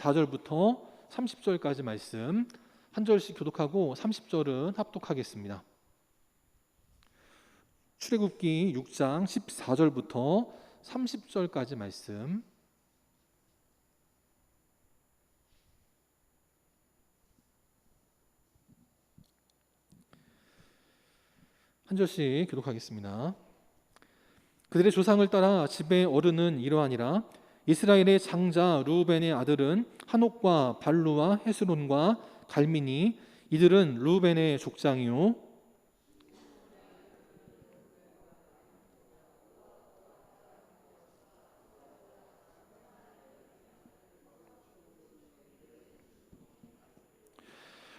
24절부터 30절까지 말씀 한 절씩 교독하고 30절은 합독하겠습니다. 출애굽기 6장 14절부터 30절까지 말씀 한 절씩 교독하겠습니다. 그들의 조상을 따라 집의 어른은 이러하니라. 이스라엘의 장자 르우벤의 아들은 한옥과 발루와 헤스론과 갈미니, 이들은 르우벤의 족장이요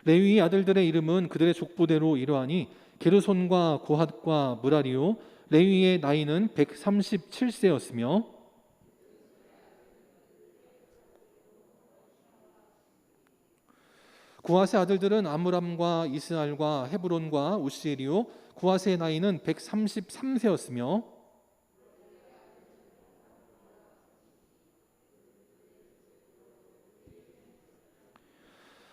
레위 아들들의 이름은 그들의 족보대로 이러하니 게르손과 고핫과 므라리요. 레위의 나이는 137세였으며 고핫의 아들들은 아므람과 이스알과 헤브론과 우시엘이요. 고핫의 나이는 133세였으며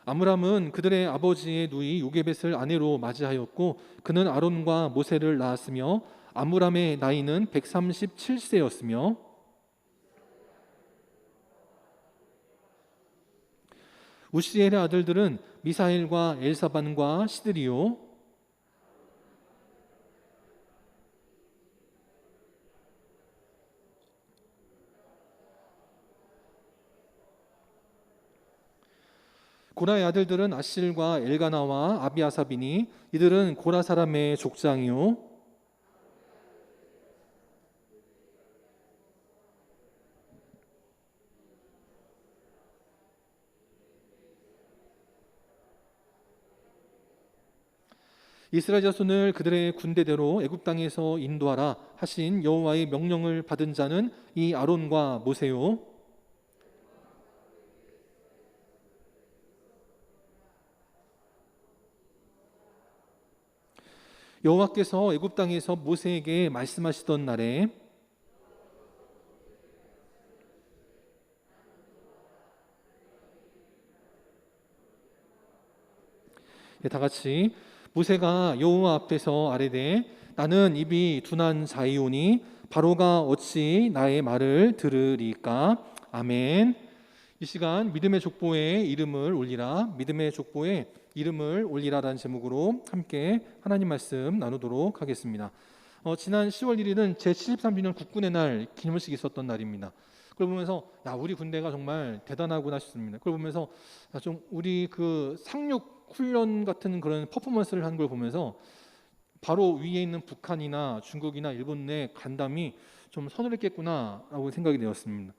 아므람은 그들의 아버지의 누이 요게벳을 아내로 맞이하였고 그는 아론과 모세를 낳았으며 아므람의 나이는 137세였으며 우시엘의 아들들은 미사엘과 엘사반과 시드리요 고라의 아들들은 아실과 엘가나와 아비아사비니, 이들은 고라 사람의 족장이요 이스라엘 자손을 그들의 군대대로 애굽 땅에서 인도하라 하신 여호와의 명령을 받은 자는 이 아론과 모세요. 여호와께서 애굽 땅에서 모세에게 말씀하시던 날에 다 같이 모세가 여호와 앞에서 아뢰되 나는 입이 둔한 자이오니 바로가 어찌 나의 말을 들으리까. 아멘. 이 시간 믿음의 족보에 이름을 올리라, 믿음의 족보에 이름을 올리라라는 제목으로 함께 하나님 말씀 나누도록 하겠습니다. 지난 10월 1일은 제73주년 국군의 날 기념식이 있었던 날입니다. 그걸 보면서 우리 군대가 정말 대단하구나 싶습니다. 그걸 보면서 좀 우리 그 상륙 훈련 같은 그런 퍼포먼스를 한 걸 보면서 바로 위에 있는 북한이나 중국이나 일본의 간담이 좀 서늘했겠구나라고 생각이 되었습니다.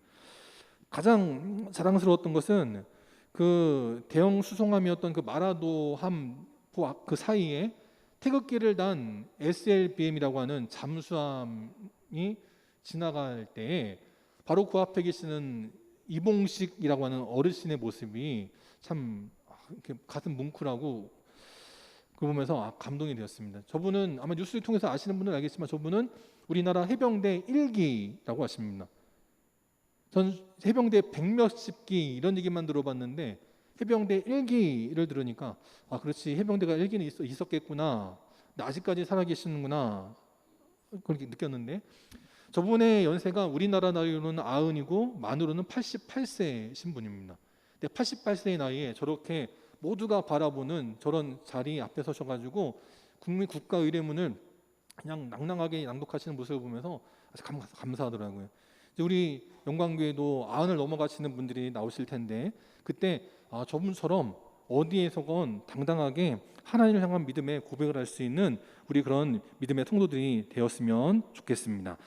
가장 자랑스러웠던 것은 그 대형 수송함이었던 그 마라도함 그 사이에 태극기를 단 SLBM이라고 하는 잠수함이 지나갈 때에 바로 그 앞에 계시는 이봉식이라고 하는 어르신의 모습이 참 이렇게 가슴 뭉클하고 그걸 보면서 감동이 되었습니다. 저분은 아마 뉴스를 통해서 아시는 분은 알겠지만 저분은 우리나라 해병대 1기라고 하십니다. 전 해병대 100몇십 기 이런 얘기만 들어봤는데 해병대 1기를 들으니까 그렇지 해병대가 1기는 있었겠구나. 근데 아직까지 살아계시는구나. 그렇게 느꼈는데 저분의 연세가 우리나라 나이로는 90이고 만으로는 88세 신분입니다. 근데 88세의 나이에 저렇게 모두가 바라보는 저런 자리 앞에 서셔가지고 국민 국가 의례문을 그냥 낭낭하게 낭독하시는 모습을 보면서 아주 감사하더라고요. 우리 영광교회도 90을 넘어가시는 분들이 나오실 텐데 그때 저분처럼 어디에서건 당당하게 하나님을 향한 믿음의 고백을 할 수 있는 우리 그런 믿음의 통도들이 되었으면 좋겠습니다.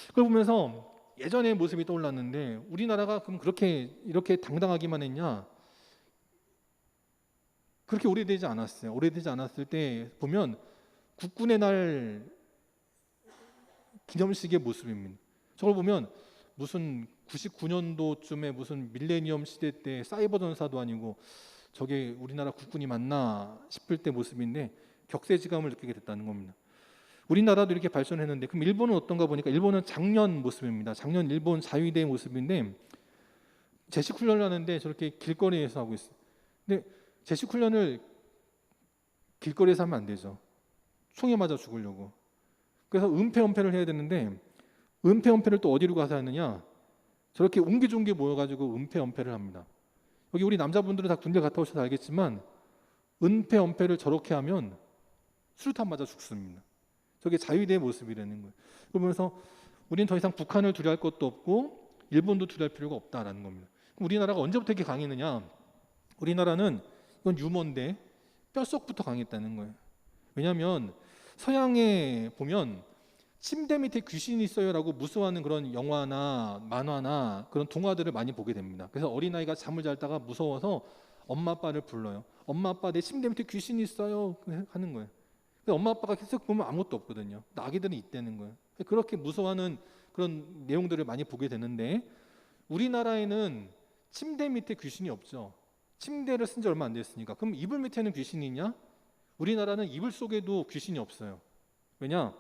그걸 보면서 예전의 모습이 떠올랐는데 우리나라가 그럼 이렇게 당당하기만 했냐? 그렇게 오래되지 않았어요. 오래되지 않았을 때 보면 국군의 날 기념식의 모습입니다. 저걸 보면 무슨 99년도쯤에 무슨 밀레니엄 시대 때 사이버 전사도 아니고 저게 우리나라 국군이 맞나 싶을 때 모습인데 격세지감을 느끼게 됐다는 겁니다. 우리나라도 이렇게 발전했는데 그럼 일본은 어떤가 보니까 일본은 작년 모습입니다. 작년 일본 자위대의 모습인데 제식 훈련을 하는데 저렇게 길거리에서 하고 있어요. 근데 제식 훈련을 길거리에서 하면 안 되죠. 총에 맞아 죽으려고. 그래서 은폐 해야 되는데 은폐를 또 어디로 가서 하느냐? 저렇게 옹기종기 모여가지고 은폐를 합니다. 여기 우리 남자분들은 다 군대 갔다 오셔서 알겠지만 은폐를 저렇게 하면 수류탄 맞아 죽습니다. 저게 자위대의 모습이라는 거예요. 그러면서 우리는 더 이상 북한을 두려워할 것도 없고 일본도 두려워할 필요가 없다라는 겁니다. 우리나라가 언제부터 이렇게 강했느냐? 우리나라는 이건 유머인데 뼛속부터 강했다는 거예요. 왜냐하면 서양에 보면 침대 밑에 귀신이 있어요라고 무서워하는 그런 영화나 만화나 그런 동화들을 많이 보게 됩니다. 그래서 어린아이가 잠을 잘다가 무서워서 엄마 아빠를 불러요. 엄마 아빠 내 침대 밑에 귀신이 있어요 하는 거예요. 근데 엄마 아빠가 계속 보면 아무것도 없거든요. 아기들은 있다는 거예요. 그렇게 무서워하는 그런 내용들을 많이 보게 되는데 우리나라에는 침대 밑에 귀신이 없죠. 침대를 쓴 지 얼마 안 됐으니까. 그럼 이불 밑에는 귀신이 있냐? 우리나라는 이불 속에도 귀신이 없어요. 왜냐?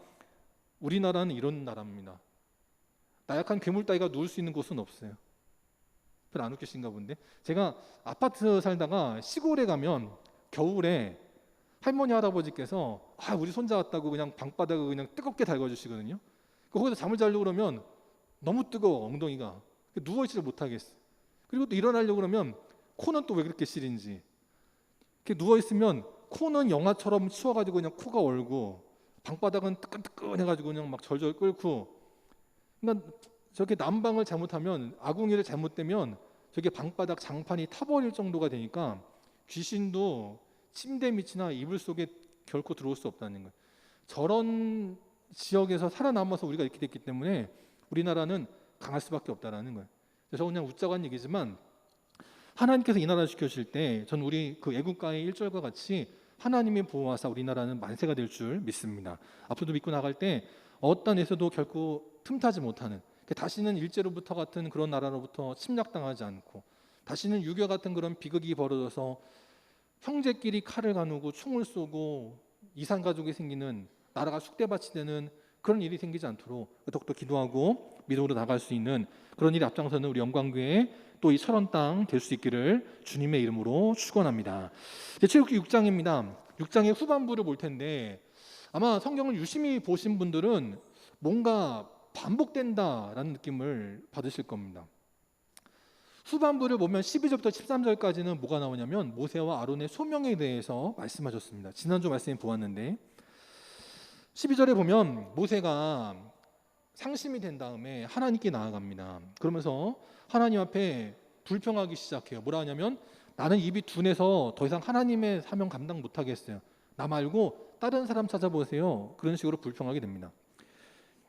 우리나라는 이런 나라입니다. 나약한 괴물 따위가 누울 수 있는 곳은 없어요. 별로 안 웃기신가 본데. 제가 아파트 살다가 시골에 가면 겨울에 할머니 할아버지께서 우리 손자 왔다고 그냥 방바닥을 그냥 뜨겁게 달궈주시거든요. 거기서 잠을 자려고 그러면 너무 뜨거워 엉덩이가. 누워있지를 못하겠어. 그리고 또 일어나려고 그러면 코는 또 왜 그렇게 시린지. 이렇게 누워있으면 코는 영화처럼 추워가지고 그냥 코가 얼고 방바닥은 뜨끈뜨끈해가지고 그냥 막 절절 끓고. 그러니까 저렇게 난방을 잘못하면 아궁이를 잘못되면 저게 방바닥 장판이 타버릴 정도가 되니까 귀신도 침대 밑이나 이불 속에 결코 들어올 수 없다는 거예요. 저런 지역에서 살아남아서 우리가 이렇게 됐기 때문에 우리나라는 강할 수밖에 없다라는 거예요. 저 그냥 웃자고 한 얘기지만 하나님께서 이 나라 지켜주실 때 전 우리 그 애국가의 1절과 같이 하나님의 보호하사 우리나라는 만세가 될 줄 믿습니다. 앞으로도 믿고 나갈 때 어떤 데서도 결코 틈타지 못하는, 다시는 일제로부터 같은 그런 나라로부터 침략당하지 않고, 다시는 유교 같은 그런 비극이 벌어져서 형제끼리 칼을 가누고 총을 쏘고 이산 가족이 생기는, 나라가 쑥대밭이 되는 그런 일이 생기지 않도록 더욱더 기도하고 믿음으로 나갈 수 있는 그런 일이 앞장서는 우리 영광교회 또 이 철원 땅 될 수 있기를 주님의 이름으로 축원합니다. 출애굽기 6장입니다. 6장의 후반부를 볼 텐데 아마 성경을 유심히 보신 분들은 뭔가 반복된다라는 느낌을 받으실 겁니다. 후반부를 보면 12절부터 13절까지는 뭐가 나오냐면 모세와 아론의 소명에 대해서 말씀하셨습니다. 지난주 말씀에 보았는데 12절에 보면 모세가 상심이 된 다음에 하나님께 나아갑니다. 그러면서 하나님 앞에 불평하기 시작해요. 뭐라 하냐면 나는 입이 둔해서 더 이상 하나님의 사명 감당 못하겠어요. 나 말고 다른 사람 찾아보세요. 그런 식으로 불평하게 됩니다.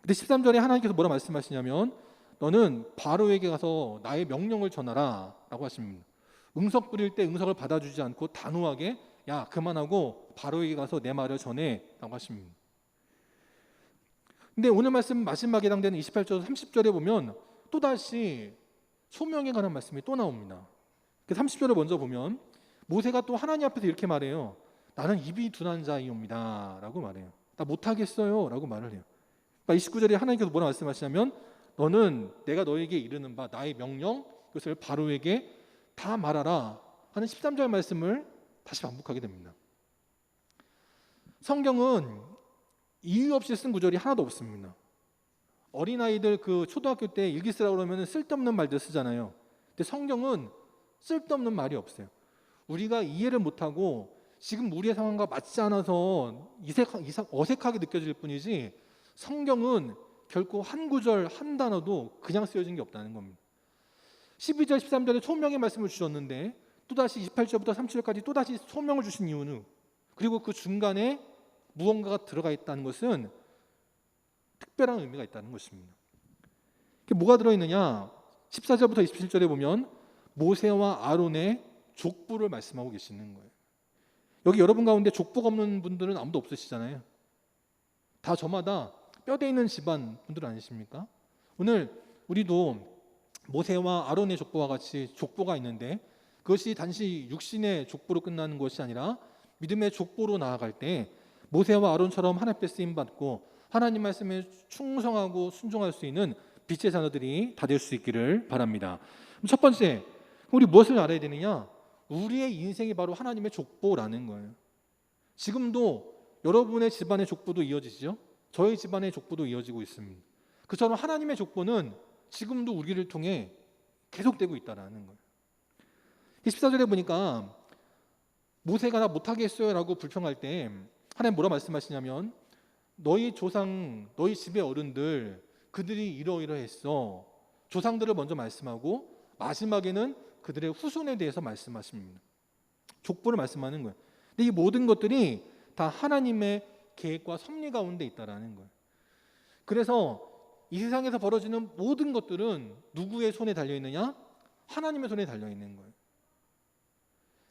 근데 13절에 하나님께서 뭐라 말씀하시냐면 너는 바로에게 가서 나의 명령을 전하라 라고 하십니다. 응석 부릴 때 응석을 받아주지 않고 단호하게 야 그만하고 바로에게 가서 내 말을 전해 라고 하십니다. 근데 오늘 말씀 마지막에 해당되는 28절 30절에 보면 또다시 소명에 관한 말씀이 또 나옵니다. 30절을 먼저 보면 모세가 또 하나님 앞에서 이렇게 말해요. 나는 입이 둔한 자이옵니다 라고 말해요. 나 못하겠어요 라고 말을 해요. 29절에 하나님께서 뭐라 말씀하시냐면 너는 내가 너에게 이르는 바 나의 명령 그것을 바로에게 다 말하라 하는 13절 말씀을 다시 반복하게 됩니다. 성경은 이유 없이 쓴 구절이 하나도 없습니다. 어린아이들 그 초등학교 때 일기 쓰라고 그러면 쓸데없는 말들 쓰잖아요. 근데 성경은 쓸데없는 말이 없어요. 우리가 이해를 못하고 지금 우리의 상황과 맞지 않아서 어색하게 느껴질 뿐이지 성경은 결코 한 구절 한 단어도 그냥 쓰여진 게 없다는 겁니다. 12절 13절에 소명의 말씀을 주셨는데 또다시 28절부터 30절까지 또다시 소명을 주신 이유는 그리고 그 중간에 무언가가 들어가 있다는 것은 특별한 의미가 있다는 것입니다. 뭐가 들어있느냐 14절부터 27절에 보면 모세와 아론의 족부를 말씀하고 계시는 거예요. 여기 여러분 가운데 족부가 없는 분들은 아무도 없으시잖아요. 다 저마다 뼈대 있는 집안 분들 아니십니까? 오늘 우리도 모세와 아론의 족보와 같이 족보가 있는데 그것이 단지 육신의 족보로 끝나는 것이 아니라 믿음의 족보로 나아갈 때 모세와 아론처럼 하나님께 쓰임받고 하나님 말씀에 충성하고 순종할 수 있는 빛의 자녀들이 다 될 수 있기를 바랍니다. 첫 번째, 우리 무엇을 알아야 되느냐? 우리의 인생이 바로 하나님의 족보라는 거예요. 지금도 여러분의 집안의 족보도 이어지죠? 저희 집안의 족보도 이어지고 있습니다. 그처럼 하나님의 족보는 지금도 우리를 통해 계속되고 있다는 거예요. 14절에 보니까 모세가 나 못하겠어요 라고 불평할 때 하나님 뭐라 말씀하시냐면, 너희 조상, 너희 집의 어른들 그들이 이러이러했어. 조상들을 먼저 말씀하고 마지막에는 그들의 후손에 대해서 말씀하십니다. 족보를 말씀하는 거예요. 근데 이 모든 것들이 다 하나님의 계획과 섭리 가운데 있다라는 거예요. 그래서 이 세상에서 벌어지는 모든 것들은 누구의 손에 달려 있느냐? 하나님의 손에 달려 있는 거예요.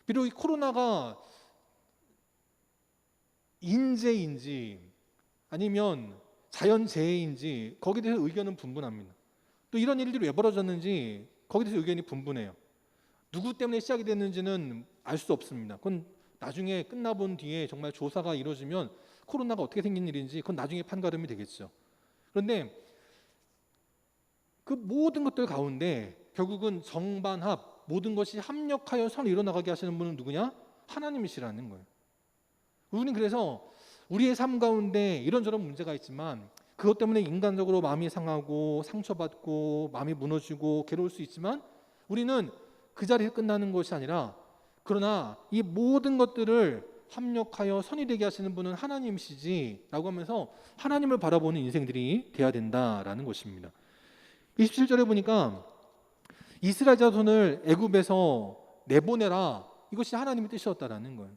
비록 이 코로나가 인재인지 아니면 자연재해인지 거기에 대해서 의견은 분분합니다. 또 이런 일들이 왜 벌어졌는지 거기에 대해서 의견이 분분해요. 누구 때문에 시작이 됐는지는 알 수 없습니다. 그건 나중에 끝나본 뒤에 정말 조사가 이루어지면 코로나가 어떻게 생긴 일인지 그건 나중에 판가름이 되겠죠. 그런데 그 모든 것들 가운데 결국은 정반합, 모든 것이 합력하여 선을 이뤄나가게 하시는 분은 누구냐? 하나님이시라는 거예요. 우리는 그래서 우리의 삶 가운데 이런저런 문제가 있지만 그것 때문에 인간적으로 마음이 상하고 상처받고 마음이 무너지고 괴로울 수 있지만 우리는 그 자리에 끝나는 것이 아니라, 그러나 이 모든 것들을 합력하여 선이 되게 하시는 분은 하나님이시지 라고 하면서 하나님을 바라보는 인생들이 돼야 된다라는 것입니다. 27절에 보니까 이스라엘 자손을 애굽에서 내보내라, 이것이 하나님의 뜻이었다라는 거예요.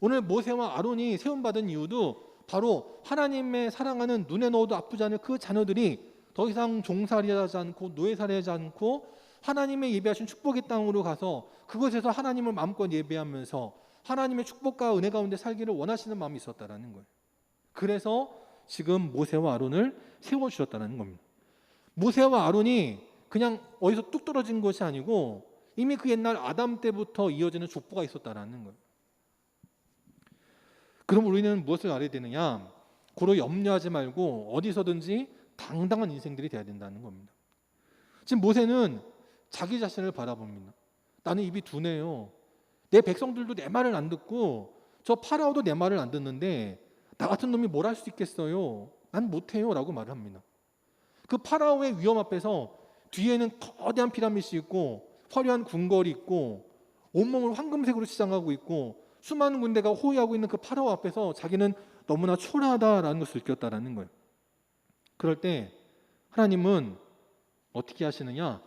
오늘 모세와 아론이 세움받은 이유도 바로 하나님의 사랑하는, 눈에 넣어도 아프지 않을 그 자녀들이 더 이상 종살이하지 않고 노예살이하지 않고 하나님의 예배하신 축복의 땅으로 가서 그곳에서 하나님을 마음껏 예배하면서 하나님의 축복과 은혜 가운데 살기를 원하시는 마음이 있었다라는 거예요. 그래서 지금 모세와 아론을 세워주셨다는 겁니다. 모세와 아론이 그냥 어디서 뚝 떨어진 것이 아니고 이미 그 옛날 아담 때부터 이어지는 족보가 있었다라는 거예요. 그럼 우리는 무엇을 알아야 되느냐? 고로 염려하지 말고 어디서든지 당당한 인생들이 돼야 된다는 겁니다. 지금 모세는 자기 자신을 바라봅니다. 나는 입이 둔해요. 내 백성들도 내 말을 안 듣고 저 파라오도 내 말을 안 듣는데 나 같은 놈이 뭘 할 수 있겠어요? 난 못해요 라고 말을 합니다. 그 파라오의 위험 앞에서 뒤에는 거대한 피라밋이 있고 화려한 궁궐이 있고 온몸을 황금색으로 치장하고 있고 수많은 군대가 호위하고 있는 그 파라오 앞에서 자기는 너무나 초라하다라는 것을 느꼈다라는 거예요. 그럴 때 하나님은 어떻게 하시느냐?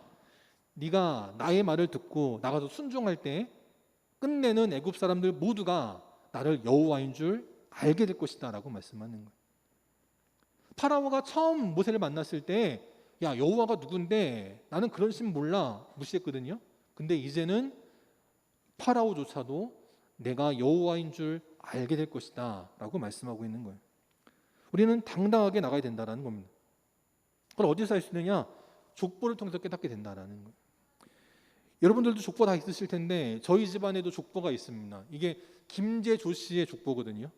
네가 나의 말을 듣고 나가서 순종할 때 끝내는 애굽 사람들 모두가 나를 여호와인 줄 알게 될 것이다 라고 말씀하는 거예요. 파라오가 처음 모세를 만났을 때 야, 여호와가 누군데 나는 그런 신 몰라 무시했거든요. 근데 이제는 파라오조차도 내가 여호와인 줄 알게 될 것이다 라고 말씀하고 있는 거예요. 우리는 당당하게 나가야 된다는 겁니다. 그걸 어디서 할 수 있느냐? 족보를 통해서 깨닫게 된다는 거예요. 여러분들도 족보 다 있으실 텐데 저희 집안에도 족보가 있습니다. 이게 김재조 씨의 족보거든요.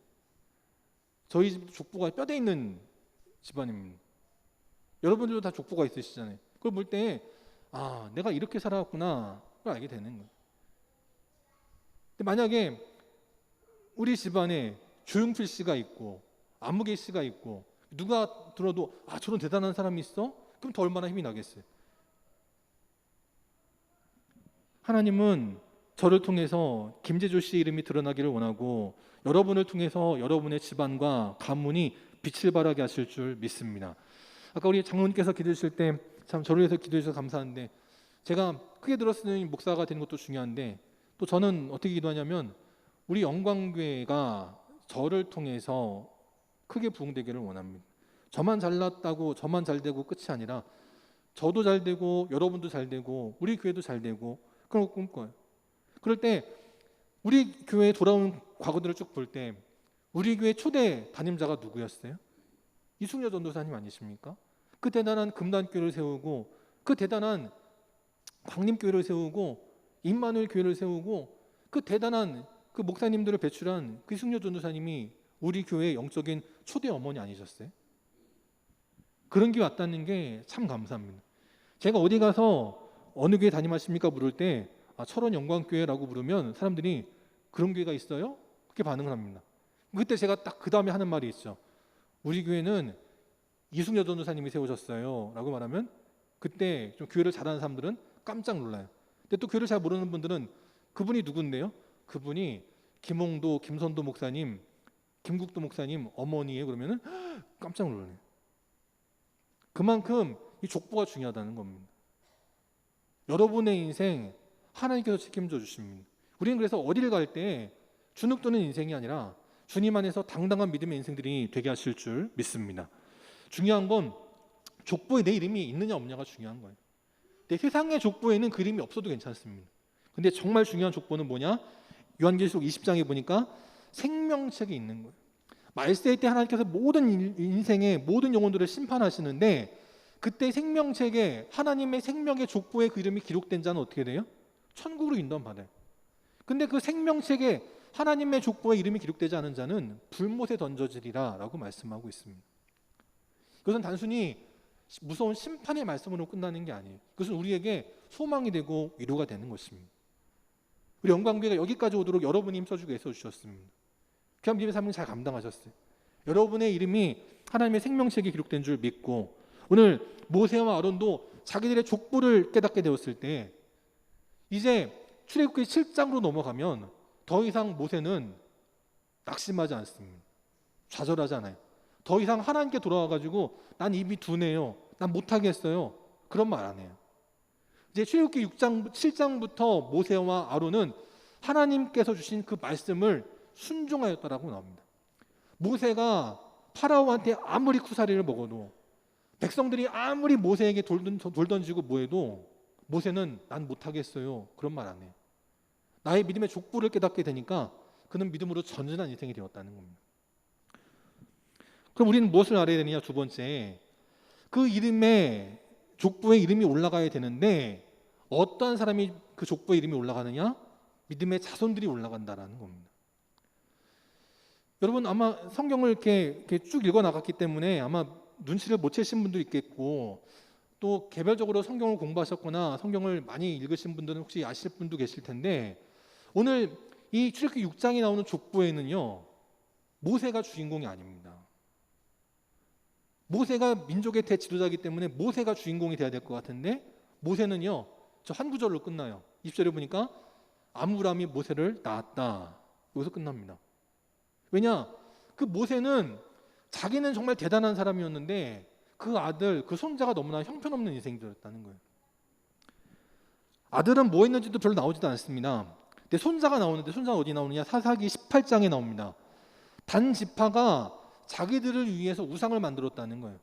저희 집 족보가 뼈대 있는 집안입니다. 여러분들도 다 족보가 있으시잖아요. 그걸 볼 때 아, 내가 이렇게 살아왔구나 그걸 알게 되는 거예요. 근데 만약에 우리 집안에 조용필 씨가 있고 안무개 씨가 있고 누가 들어도 아, 저런 대단한 사람이 있어? 그럼 더 얼마나 힘이 나겠어요. 하나님은 저를 통해서 김재조 씨 이름이 드러나기를 원하고 여러분을 통해서 여러분의 집안과 가문이 빛을 발하게 하실 줄 믿습니다. 아까 우리 장로님께서 기도해 주실 때 참 저를 위해서 기도해 주셔서 감사한데, 제가 크게 들었으니 목사가 되는 것도 중요한데 또 저는 어떻게 기도하냐면 우리 영광교회가 저를 통해서 크게 부흥되기를 원합니다. 저만 잘났다고 저만 잘되고 끝이 아니라 저도 잘되고 여러분도 잘되고 우리 교회도 잘되고 그런 걸 꿈꿔요. 그럴 때 우리 교회에 돌아온 과거들을 쭉 볼 때 우리 교회 초대 담임자가 누구였어요? 이승려 전도사님 아니십니까? 그 대단한 금단교회를 세우고 그 대단한 광림교회를 세우고 임마누엘 교회를 세우고 그 대단한 그 목사님들을 배출한 그 이승려 전도사님이 우리 교회의 영적인 초대 어머니 아니셨어요? 그런 게 왔다는 게 참 감사합니다. 제가 어디 가서 어느 교회 담임하십니까? 물을 때 철원 영광교회라고 물으면 사람들이 그런 교회가 있어요? 그렇게 반응을 합니다. 그때 제가 딱 그 다음에 하는 말이 있죠. 우리 교회는 이승여 전도사님이 세우셨어요 라고 말하면 그때 좀 교회를 잘하는 사람들은 깜짝 놀라요. 근데 또 교회를 잘 모르는 분들은 그분이 누군데요? 그분이 김홍도, 김선도 목사님, 김국도 목사님 어머니예요. 그러면은 깜짝 놀라요. 그만큼 이 족보가 중요하다는 겁니다. 여러분의 인생 하나님께서 책임져 주십니다. 우리는 그래서 어디를 갈 때 주눅 드는 인생이 아니라 주님 안에서 당당한 믿음의 인생들이 되게 하실 줄 믿습니다. 중요한 건 족보에 내 이름이 있느냐 없느냐가 중요한 거예요. 내 세상의 족보에는 그 이름이 없어도 괜찮습니다. 근데 정말 중요한 족보는 뭐냐? 요한계시록 20장에 보니까 생명책이 있는 거예요. 말세 때 하나님께서 모든 인생의 모든 영혼들을 심판하시는데 그때 생명책에 하나님의 생명의 족보에 그 이름이 기록된 자는 어떻게 돼요? 천국으로 인도받아요. 근데 그 생명책에 하나님의 족보에 이름이 기록되지 않은 자는 불못에 던져지리라 라고 말씀하고 있습니다. 그것은 단순히 무서운 심판의 말씀으로 끝나는 게 아니에요. 그것은 우리에게 소망이 되고 위로가 되는 것입니다. 우리 영광교회가 여기까지 오도록 여러분이 힘써주고 애써주셨습니다. 귀한 믿음의 삶을 잘 감당하셨어요. 여러분의 이름이 하나님의 생명책에 기록된 줄 믿고 오늘 모세와 아론도 자기들의 족보를 깨닫게 되었을 때 이제 출애굽기 7장으로 넘어가면 더 이상 모세는 낙심하지 않습니다. 좌절하지 않아요. 더 이상 하나님께 돌아와가지고 난 입이 둔해요. 난 못하겠어요. 그런 말 안 해요. 이제 출애굽기 6장, 7장부터 모세와 아론은 하나님께서 주신 그 말씀을 순종하였다라고 나옵니다. 모세가 파라오한테 아무리 쿠사리를 먹어도 백성들이 아무리 모세에게 돌 던지고 뭐해도 모세는 난 못하겠어요. 그런 말 안 해요. 나의 믿음의 족보를 깨닫게 되니까 그는 믿음으로 전진한 인생이 되었다는 겁니다. 그럼 우리는 무엇을 알아야 되느냐? 두 번째, 그 이름에 족보에 이름이 올라가야 되는데 어떠한 사람이 그 족보에 이름이 올라가느냐? 믿음의 자손들이 올라간다라는 겁니다. 여러분 아마 성경을 이렇게 쭉 읽어 나갔기 때문에 아마 눈치를 못 채신 분도 있겠고 또 개별적으로 성경을 공부하셨거나 성경을 많이 읽으신 분들은 혹시 아실 분도 계실 텐데 오늘 이 출애굽기 6장에 나오는 족보에는요 모세가 주인공이 아닙니다. 모세가 민족의 대지도자이기 때문에 모세가 주인공이 돼야 될 것 같은데 모세는요 저 한 구절로 끝나요. 20절에 보니까 아므람이 모세를 낳았다. 여기서 끝납니다. 왜냐? 그 모세는 자기는 정말 대단한 사람이었는데 그 아들, 그 손자가 너무나 형편없는 인생이 되었다는 거예요. 아들은 뭐 했는지도 별로 나오지도 않습니다. 근데 손자가 나오는데 손자가 어디 나오느냐? 사사기 18장에 나옵니다. 단 지파가 자기들을 위해서 우상을 만들었다는 거예요.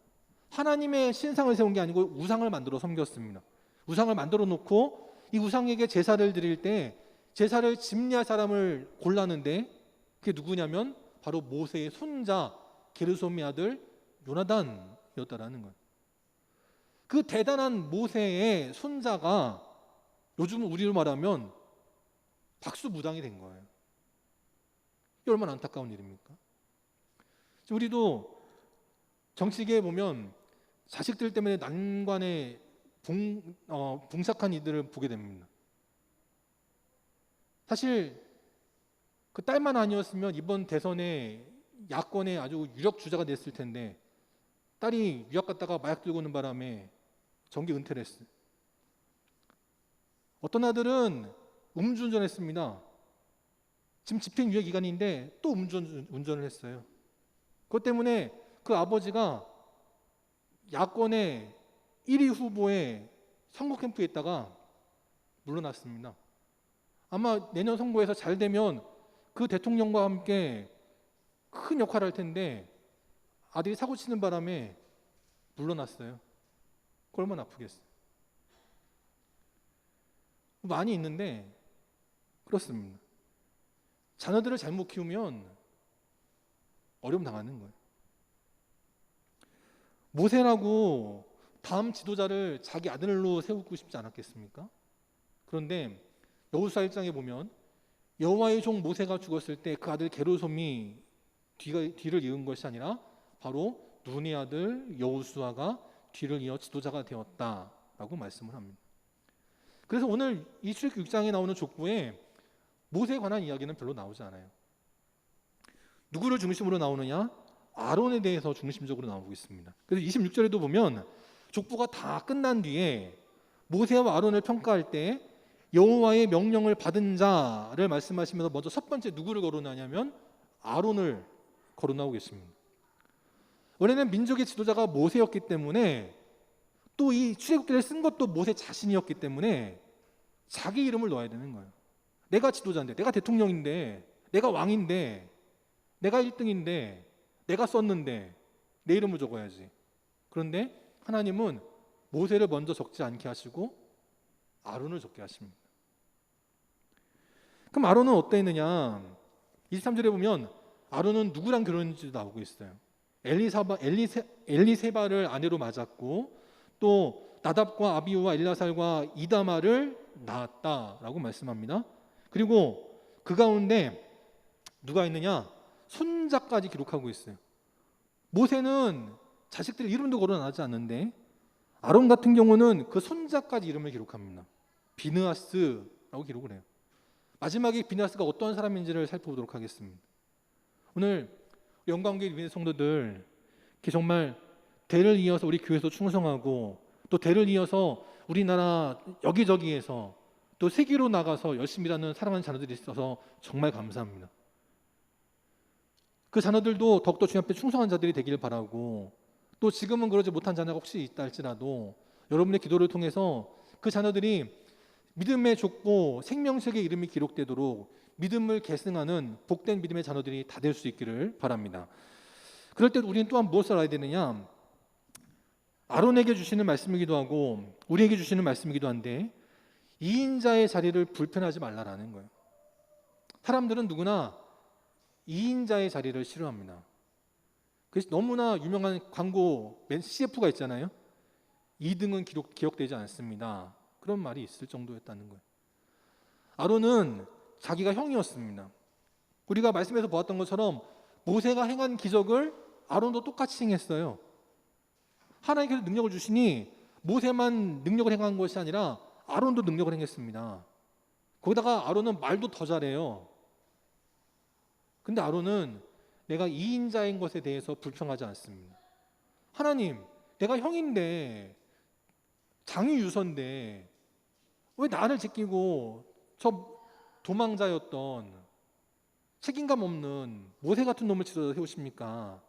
하나님의 신상을 세운 게 아니고 우상을 만들어 섬겼습니다. 우상을 만들어 놓고 이 우상에게 제사를 드릴 때 제사를 집리할 사람을 골랐는데 그게 누구냐면 바로 모세의 손자 게르솜의 아들 요나단이었다라는 거예요. 그 대단한 모세의 손자가 요즘 우리로 말하면 박수무당이 된 거예요. 이게 얼마나 안타까운 일입니까? 우리도 정치계에 보면 자식들 때문에 난관에 봉착한 이들을 보게 됩니다. 사실 그 딸만 아니었으면 이번 대선에 야권의 아주 유력 주자가 됐을 텐데 딸이 유학 갔다가 마약 들고 오는 바람에 정기 은퇴를 했어요. 어떤 아들은 음주운전했습니다. 지금 집행유예 기간인데 또 운전을 했어요. 그것 때문에 그 아버지가 야권의 1위 후보의 선거 캠프에 있다가 물러났습니다. 아마 내년 선거에서 잘 되면 그 대통령과 함께 큰 역할을 할 텐데 아들이 사고 치는 바람에 물러났어요. 그 얼마나 아프겠어요. 많이 있는데 그렇습니다. 자녀들을 잘못 키우면 어려움 당하는 거예요. 모세라고 다음 지도자를 자기 아들로 세우고 싶지 않았겠습니까? 그런데 여호수아 1장에 보면 여호와의 종 모세가 죽었을 때 그 아들 게르솜이 뒤를 이은 것이 아니라 바로 눈의 아들 여호수아가 뒤를 이어 지도자가 되었다라고 말씀을 합니다. 그래서 오늘 이 출애굽기 6장에 나오는 족보에 모세에 관한 이야기는 별로 나오지 않아요. 누구를 중심으로 나오느냐? 아론에 대해서 중심적으로 나오고 있습니다. 그래서 26절에도 보면 족보가 다 끝난 뒤에 모세와 아론을 평가할 때 여호와의 명령을 받은 자를 말씀하시면서 먼저 첫 번째 누구를 거론하냐면 아론을 거론하고 계십니다. 원래는 민족의 지도자가 모세였기 때문에 또 이 출애굽기를 쓴 것도 모세 자신이었기 때문에 자기 이름을 넣어야 되는 거예요. 내가 지도자인데, 내가 대통령인데, 내가 왕인데, 내가 1등인데, 내가 썼는데 내 이름을 적어야지. 그런데 하나님은 모세를 먼저 적지 않게 하시고 아론을 적게 하십니다. 그럼 아론은 어떠했느냐? 23절에 보면 아론은 누구랑 결혼했는지도 나오고 있어요. 엘리세바를 아내로 맞았고 또 나답과 아비후와 엘라살과 이다마를 낳았다라고 말씀합니다. 그리고 그 가운데 누가 있느냐? 손자까지 기록하고 있어요. 모세는 자식들 이름도 거론하지 않는데 아론 같은 경우는 그 손자까지 이름을 기록합니다. 비느하스라고 기록을 해요. 마지막에 비느하스가 어떤 사람인지를 살펴보도록 하겠습니다. 오늘 영광교회 위의 성도들 이렇게 정말 대를 이어서 우리 교회에서 충성하고 또 대를 이어서 우리나라 여기저기에서 또 세계로 나가서 열심히 일하는 사랑하는 자녀들이 있어서 정말 감사합니다. 그 자녀들도 더욱더 주님 앞에 충성한 자들이 되기를 바라고 또 지금은 그러지 못한 자녀가 혹시 있다 할지라도 여러분의 기도를 통해서 그 자녀들이 믿음의 족보 생명책의 이름이 기록되도록 믿음을 계승하는 복된 믿음의 자녀들이 다 될 수 있기를 바랍니다. 그럴 때 우리는 또한 무엇을 알아야 되느냐? 아론에게 주시는 말씀이기도 하고 우리에게 주시는 말씀이기도 한데 2인자의 자리를 불편하지 말라라는 거예요. 사람들은 누구나 2인자의 자리를 싫어합니다. 그래서 너무나 유명한 광고 CF가 있잖아요. 2등은 기억되지 않습니다. 그런 말이 있을 정도였다는 거예요. 아론은 자기가 형이었습니다. 우리가 말씀에서 보았던 것처럼 모세가 행한 기적을 아론도 똑같이 행했어요. 하나님께서 능력을 주시니 모세만 능력을 행한 것이 아니라 아론도 능력을 행했습니다. 거기다가 아론은 말도 더 잘해요. 근데 아론은 내가 2인자인 것에 대해서 불평하지 않습니다. 하나님, 내가 형인데 장유 유서인데 왜 나를 제끼고 저 도망자였던 책임감 없는 모세 같은 놈을 치러 세우십니까?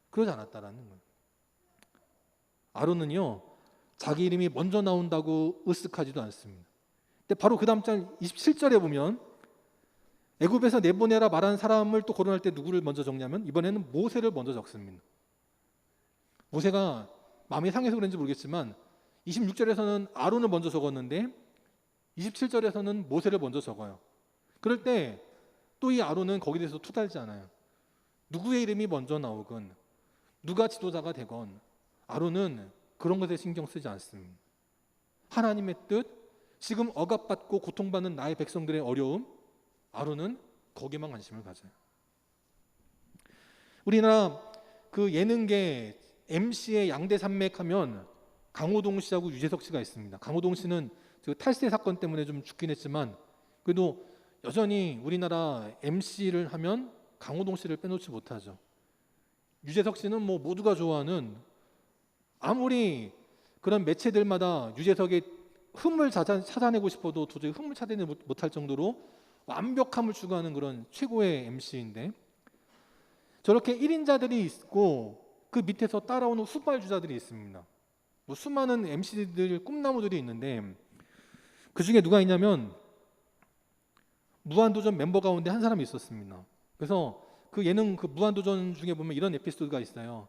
그러지 않았다라는 거예요. 아론은요 자기 이름이 먼저 나온다고 으쓱하지도 않습니다. 근데 바로 그 다음 장 27절에 보면 애굽에서 내보내라 말한 사람을 또 거론할 때 누구를 먼저 적냐면 이번에는 모세를 먼저 적습니다. 모세가 마음이 상해서 그런지 모르겠지만 26절에서는 아론을 먼저 적었는데 27절에서는 모세를 먼저 적어요. 그럴 때 또 이 아론은 거기에 대해서 투달지 않아요. 누구의 이름이 먼저 나오건 누가 지도자가 되건 아론은 그런 것에 신경 쓰지 않습니다. 하나님의 뜻, 지금 억압받고 고통받는 나의 백성들의 어려움, 아론은 거기에만 관심을 가져요. 우리나라 그 예능계 MC의 양대 산맥하면 강호동 씨하고 유재석 씨가 있습니다. 강호동 씨는 그 탈세 사건 때문에 좀 죽긴 했지만 그래도 여전히 우리나라 MC를 하면 강호동 씨를 빼놓지 못하죠. 유재석 씨는 뭐 모두가 좋아하는 아무리 그런 매체들마다 유재석의 흠을 찾아내고 싶어도 도저히 흠을 찾아내지 못할 정도로 완벽함을 추구하는 그런 최고의 MC인데 저렇게 1인자들이 있고 그 밑에서 따라오는 후발주자들이 있습니다. 뭐 수많은 MC들 꿈나무들이 있는데 그 중에 누가 있냐면 무한도전 멤버 가운데 한 사람이 있었습니다. 그래서 그 예능 그 무한도전 중에 보면 이런 에피소드가 있어요.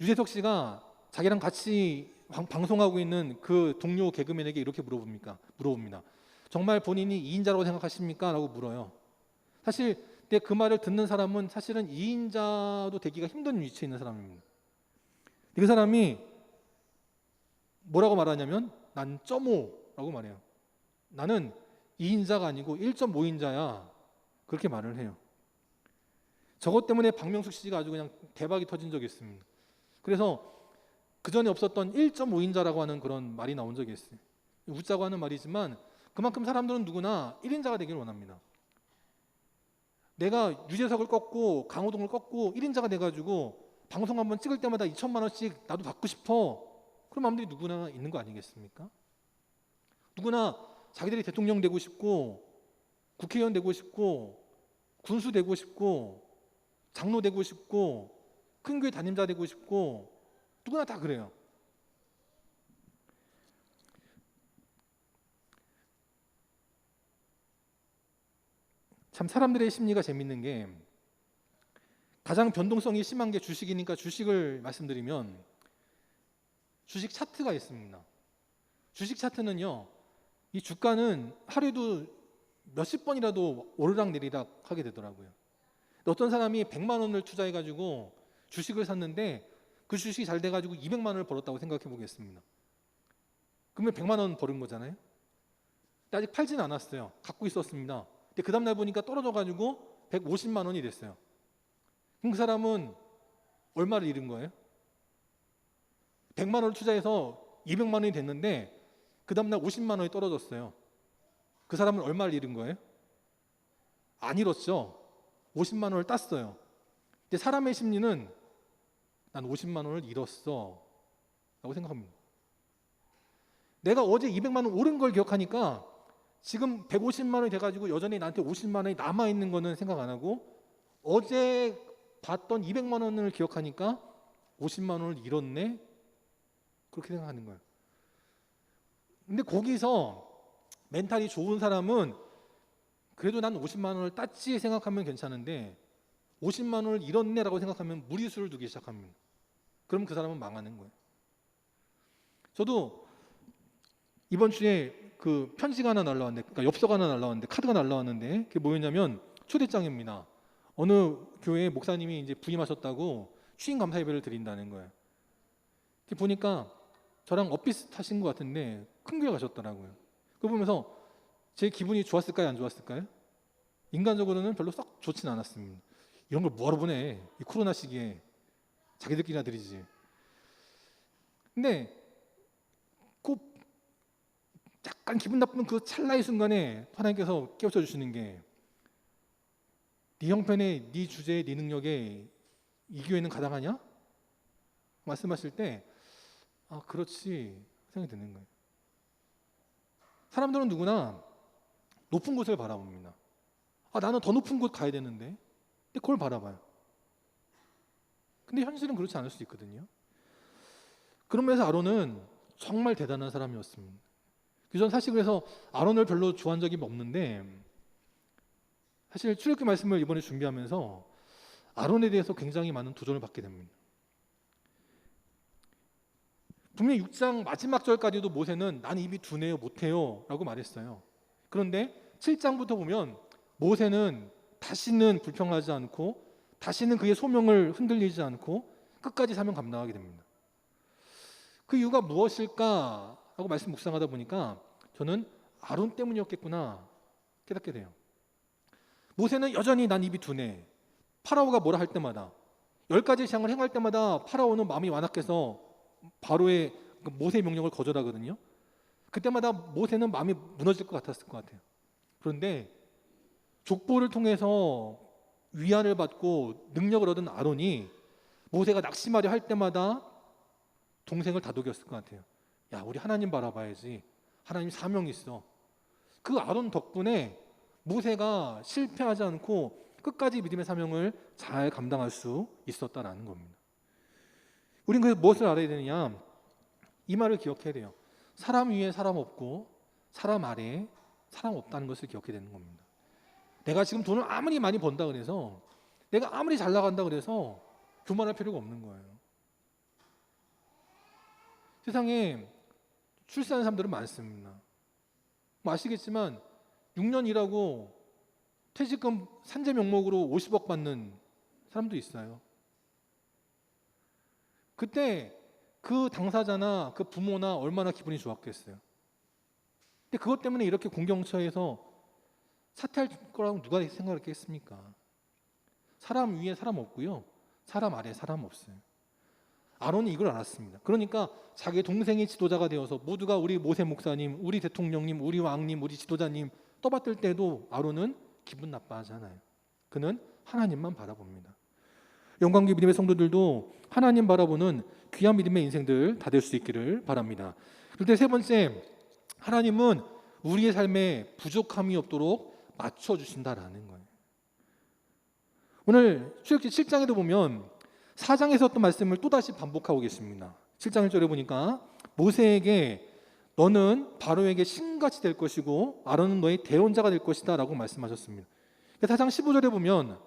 유재석 씨가 자기랑 같이 방송하고 있는 그 동료 개그맨에게 이렇게 물어봅니다. 정말 본인이 2인자라고 생각하십니까? 라고 물어요. 사실 근데 그 말을 듣는 사람은 사실은 2인자도 되기가 힘든 위치에 있는 사람입니다. 그 사람이 뭐라고 말하냐면 난 0.5라고 말해요. 나는 2인자가 아니고 1.5인자야. 그렇게 말을 해요. 저것 때문에 박명숙 씨가 아주 그냥 대박이 터진 적이 있습니다. 그래서 그 전에 없었던 1.5인자라고 하는 그런 말이 나온 적이 있어요. 웃자고 하는 말이지만 그만큼 사람들은 누구나 1인자가 되기를 원합니다. 내가 유재석을 꺾고 강호동을 꺾고 1인자가 돼가지고 방송 한번 찍을 때마다 2천만 원씩 나도 받고 싶어. 그런 마음들이 누구나 있는 거 아니겠습니까? 누구나 자기들이 대통령 되고 싶고 국회의원 되고 싶고 군수 되고 싶고 장로 되고 싶고 큰 교회 담임자 되고 싶고 누구나 다 그래요. 참 사람들의 심리가 재밌는 게 가장 변동성이 심한 게 주식이니까 주식을 말씀드리면 주식 차트가 있습니다. 주식 차트는요, 이 주가는 하루에도 몇십 번이라도 오르락 내리락 하게 되더라고요. 어떤 사람이 100만 원을 투자해가지고 주식을 샀는데 그 주식이 잘 돼가지고 200만 원을 벌었다고 생각해 보겠습니다. 그러면 100만 원 벌은 거잖아요. 근데 아직 팔지는 않았어요. 갖고 있었습니다. 근데 그 다음날 보니까 떨어져가지고 150만 원이 됐어요. 그럼 그 사람은 얼마를 잃은 거예요? 100만 원을 투자해서 200만 원이 됐는데 그 다음날 50만 원이 떨어졌어요. 그 사람은 얼마를 잃은 거예요? 안 잃었죠. 50만 원을 땄어요. 근데 사람의 심리는 난 50만 원을 잃었어 라고 생각합니다. 내가 어제 200만 원 오른 걸 기억하니까 지금 150만 원이 돼가지고 여전히 나한테 50만 원이 남아있는 거는 생각 안 하고 어제 봤던 200만 원을 기억하니까 50만 원을 잃었네? 그렇게 생각하는 거예요. 근데 거기서 멘탈이 좋은 사람은 그래도 난 50만 원을 땄지 생각하면 괜찮은데 50만 원을 잃었네 라고 생각하면 무리수를 두기 시작합니다. 그럼 그 사람은 망하는 거예요. 저도 이번 주에 그 편지가 하나 날라왔는데, 그러니까 엽서가 하나 날라왔는데, 카드가 날라왔는데 그게 뭐였냐면 초대장입니다. 어느 교회 목사님이 이제 부임하셨다고 취임 감사 예배를 드린다는 거예요. 보니까 저랑 엇비슷하신 것 같은데 큰 교회 가셨더라고요. 그거 보면서 제 기분이 좋았을까요? 안 좋았을까요? 인간적으로는 별로 썩 좋진 않았습니다. 이런 걸 뭐하러 보내? 이 코로나 시기에 자기들끼리나 드리지. 근데 꼭 약간 기분 나쁜 그 찰나의 순간에 하나님께서 깨우쳐 주시는 게 네 형편에, 네 주제에, 네 능력에 이 교회는 가당하냐? 말씀하실 때 아, 그렇지 생각이 드는 거예요. 사람들은 누구나 높은 곳을 바라봅니다. 아, 나는 더 높은 곳 가야 되는데. 근데 그걸 바라봐요. 근데 현실은 그렇지 않을 수 있거든요. 그런 면에서 아론은 정말 대단한 사람이었습니다. 전 사실 그래서 아론을 별로 좋아한 적이 없는데 사실 출애굽기 말씀을 이번에 준비하면서 아론에 대해서 굉장히 많은 도전을 받게 됩니다. 분명히 6장 마지막 절까지도 모세는 난 입이 두네요 못해요 라고 말했어요. 그런데 7장부터 보면 모세는 다시는 불평하지 않고 다시는 그의 소명을 흔들리지 않고 끝까지 사명 감당하게 됩니다. 그 이유가 무엇일까 하고 말씀 묵상하다 보니까 저는 아론 때문이었겠구나 깨닫게 돼요. 모세는 여전히 난 입이 두네. 파라오가 뭐라 할 때마다 10가지 재앙을 행할 때마다 파라오는 마음이 완악해서 바로의 모세의 명령을 거절하거든요. 그때마다 모세는 마음이 무너질 것 같았을 것 같아요. 그런데 족보를 통해서 위안을 받고 능력을 얻은 아론이 모세가 낙심하려 할 때마다 동생을 다독였을 것 같아요. 야, 우리 하나님 바라봐야지. 하나님 사명이 있어. 그 아론 덕분에 모세가 실패하지 않고 끝까지 믿음의 사명을 잘 감당할 수 있었다라는 겁니다. 우린 그래서 무엇을 알아야 되느냐? 이 말을 기억해야 돼요. 사람 위에 사람 없고 사람 아래에 사람 없다는 것을 기억해야 되는 겁니다. 내가 지금 돈을 아무리 많이 번다 그래서 내가 아무리 잘 나간다 그래서 교만할 필요가 없는 거예요. 세상에 출세하는 사람들은 많습니다. 뭐 아시겠지만 6년 일하고 퇴직금 산재 명목으로 50억 받는 사람도 있어요. 그때 그 당사자나 그 부모나 얼마나 기분이 좋았겠어요. 근데 그것 때문에 이렇게 공경처에서 사퇴할 거라고 누가 생각했겠습니까? 사람 위에 사람 없고요. 사람 아래에 사람 없어요. 아론이 이걸 알았습니다. 그러니까 자기 동생이 지도자가 되어서 모두가 우리 모세 목사님, 우리 대통령님, 우리 왕님, 우리 지도자님 떠받들 때도 아론은 기분 나빠하잖아요. 그는 하나님만 바라봅니다. 영광기 믿음의 성도들도 하나님 바라보는 귀한 믿음의 인생들 다 될 수 있기를 바랍니다. 그런데 세 번째, 하나님은 우리의 삶에 부족함이 없도록 맞춰주신다라는 거예요. 오늘 출애굽기 7장에도 보면 4장에서 어떤 말씀을 또다시 반복하고 계십니다. 7장 1절에 보니까 모세에게 너는 바로에게 신같이 될 것이고 아론은 너의 대언자가 될 것이다 라고 말씀하셨습니다. 4장 15절에 보면